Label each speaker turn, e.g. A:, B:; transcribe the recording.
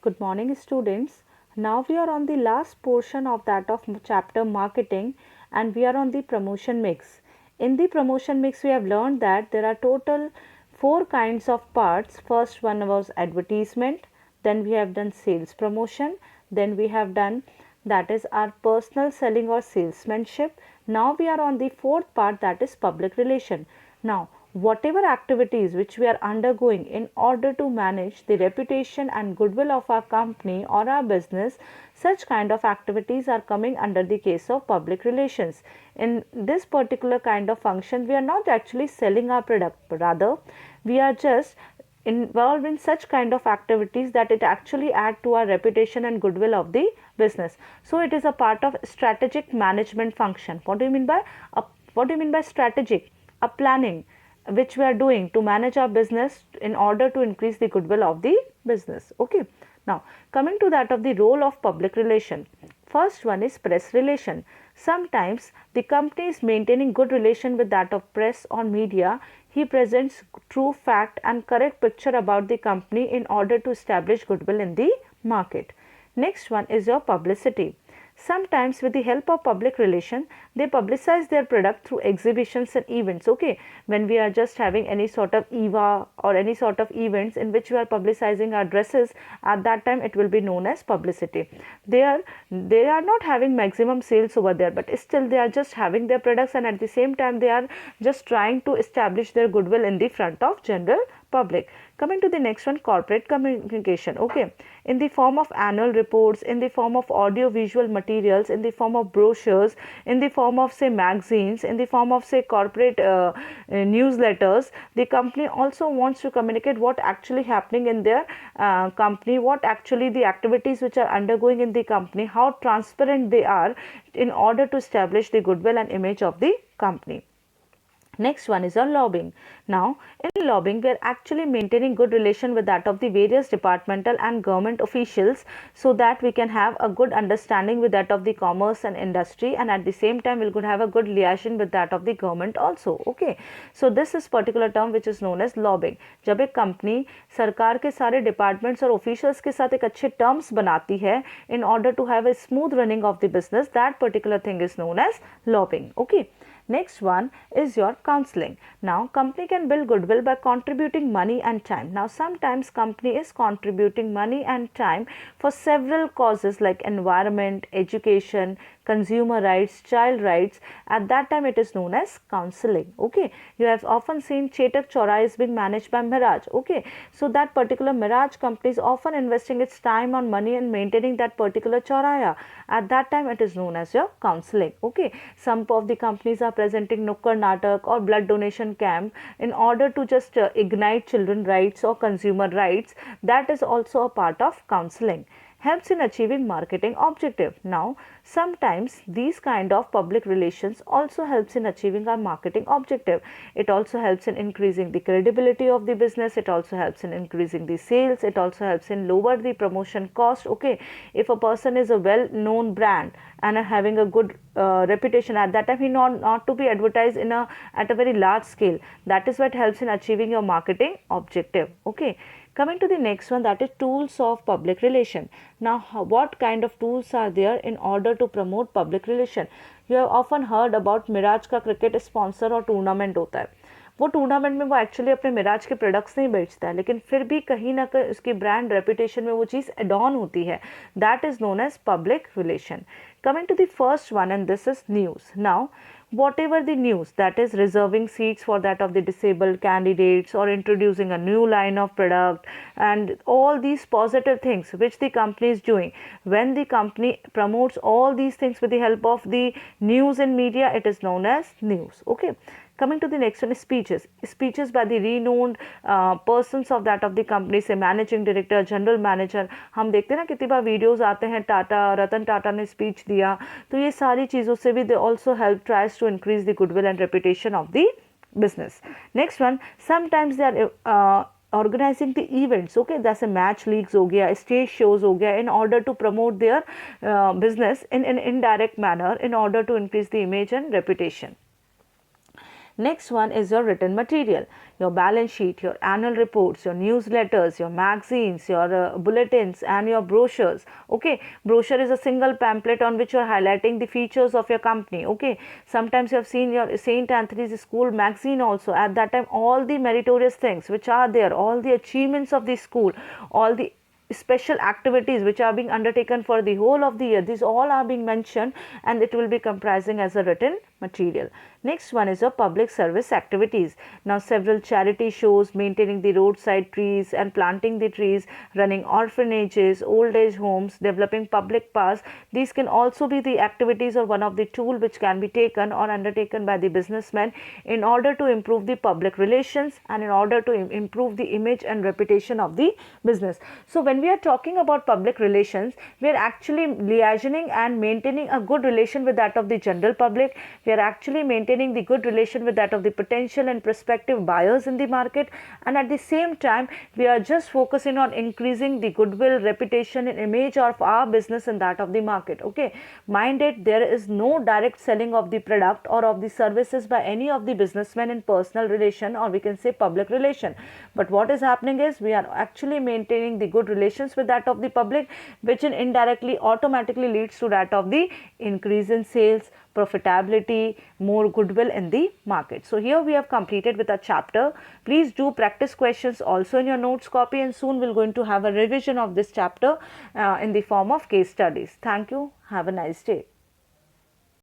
A: Good morning, students. Now we are on the last portion of that of chapter marketing, and we are on the promotion mix. In the promotion mix, we have learned that there are total four kinds of parts. First one was advertisement, then we have done sales promotion, then we have done that is our personal selling or salesmanship. Now we are on the fourth part, that is public relation. Now whatever activities which we are undergoing in order to manage the reputation and goodwill of our company or our business, such kind of activities are coming under the case of public relations. In this particular kind of function, we are not actually selling our product, but rather we are just involved in such kind of activities that it actually add to our reputation and goodwill of the business. So it is a part of strategic management function. What do you mean by strategic? A planning which we are doing to manage our business in order to increase the goodwill of the business. Okay. Now coming to that of the role of public relation. First one is press relation. Sometimes the company is maintaining good relation with that of press or media. He presents true fact and correct picture about the company in order to establish goodwill in the market. Next one is your publicity. Sometimes with the help of public relation, they publicize their product through exhibitions and events. Okay, when we are just having any sort of EVA or any sort of events in which we are publicizing our dresses, at that time it will be known as publicity. They are not having maximum sales over there, but still they are just having their products, and at the same time they are just trying to establish their goodwill in the front of general public. Coming to the next one, corporate communication. Okay, in the form of annual reports, in the form of audio visual materials, in the form of brochures, in the form of say magazines, in the form of say corporate newsletters, the company also wants to communicate what actually happening in their company, what actually the activities which are undergoing in the company, how transparent they are, in order to establish the goodwill and image of the company. Next one is on lobbying. Now, in lobbying, we are actually maintaining good relation with that of the various departmental and government officials, so that we can have a good understanding with that of the commerce and industry, and at the same time we could have a good liaison with that of the government also. Okay, so this is particular term which is known as lobbying. जब एक company सरकार के सारे departments और officials के साथ एक अच्छे terms बनाती है in order to have a smooth running of the business, that particular thing is known as lobbying. Okay. Next one is your counseling. Now, company can build goodwill by contributing money and time. Now, sometimes company is contributing money and time for several causes like environment, education, consumer rights, child rights. At that time, it is known as counseling. Okay, you have often seen Chetak Chaurai is being managed by Mirage. Okay, so that particular Mirage company is often investing its time on money and maintaining that particular Chauraya. At that time, it is known as your counseling. Okay, some of the companies are presenting Nukkad Natak or blood donation camp in order to just ignite children rights or consumer rights. That is also a part of counseling. Helps in achieving marketing objective. Now, sometimes these kind of public relations also helps in achieving our marketing objective. It also helps in increasing the credibility of the business. It also helps in increasing the sales. It also helps in lower the promotion cost. Okay, if a person is a well-known brand and having a good reputation, at that time he not to be advertised in a at a very large scale. That is what helps in achieving your marketing objective. Okay. Coming to the next one, that is tools of public relation. Now, what kind of tools are there in order to promote public relation? You have often heard about Miraj का cricket sponsor और tournament होता है. वो tournament में वो actually अपने मिराज के products नहीं बेचता है, लेकिन फिर भी कहीं ना कहीं उसकी ब्रांड रेपुटेशन में वो चीज़ एड ऑन होती है. That is known as public relation. Coming to the first one, and this is news. Now, whatever the news, that is reserving seats for that of the disabled candidates or introducing a new line of product, and all these positive things which the company is doing, when the company promotes all these things with the help of the news and media, it is known as news. Okay. Coming to the next one is speeches. Speeches by the renowned persons of that of the company, say managing director, general manager. हम देखते हैं ना कितनी बार videos आते हैं, टाटा रतन टाटा ने speech दिया, तो ये सारी चीज़ों से भी they also help tries to increase the goodwill and reputation of the business. Next one, sometimes they are organizing the events. Okay, जैसे मैच लीग्स हो गया, स्टेज शोज हो गया, in order to promote their business in an indirect manner in order to increase the image and reputation. Next one is your written material, your balance sheet, your annual reports, your newsletters, your magazines, your bulletins and your brochures. Okay, brochure is a single pamphlet on which you are highlighting the features of your company. Okay, sometimes you have seen your St. Anthony's School magazine also. At that time, all the meritorious things which are there, all the achievements of the school, all the special activities which are being undertaken for the whole of the year, these all are being mentioned and it will be comprising as a written material. Next one is your public service activities. Now several charity shows, maintaining the roadside trees and planting the trees, running orphanages, old age homes, developing public paths, these can also be the activities or one of the tool which can be taken or undertaken by the businessmen in order to improve the public relations and in order to improve the image and reputation of the business. So when we are talking about public relations, we are actually liaisoning and maintaining a good relation with that of the general public. We are actually maintaining the good relation with that of the potential and prospective buyers in the market, and at the same time we are just focusing on increasing the goodwill, reputation and image of our business in that of the market. Okay, mind it, there is no direct selling of the product or of the services by any of the businessmen in personal relation, or we can say public relation, but what is happening is we are actually maintaining the good relations with that of the public, which indirectly automatically leads to that of the increase in sales, profitability, more goodwill in the market. So here we have completed with a chapter. Please do practice questions also in your notes copy, and soon we're going to have a revision of this chapter in the form of case studies. Thank you. Have a nice day.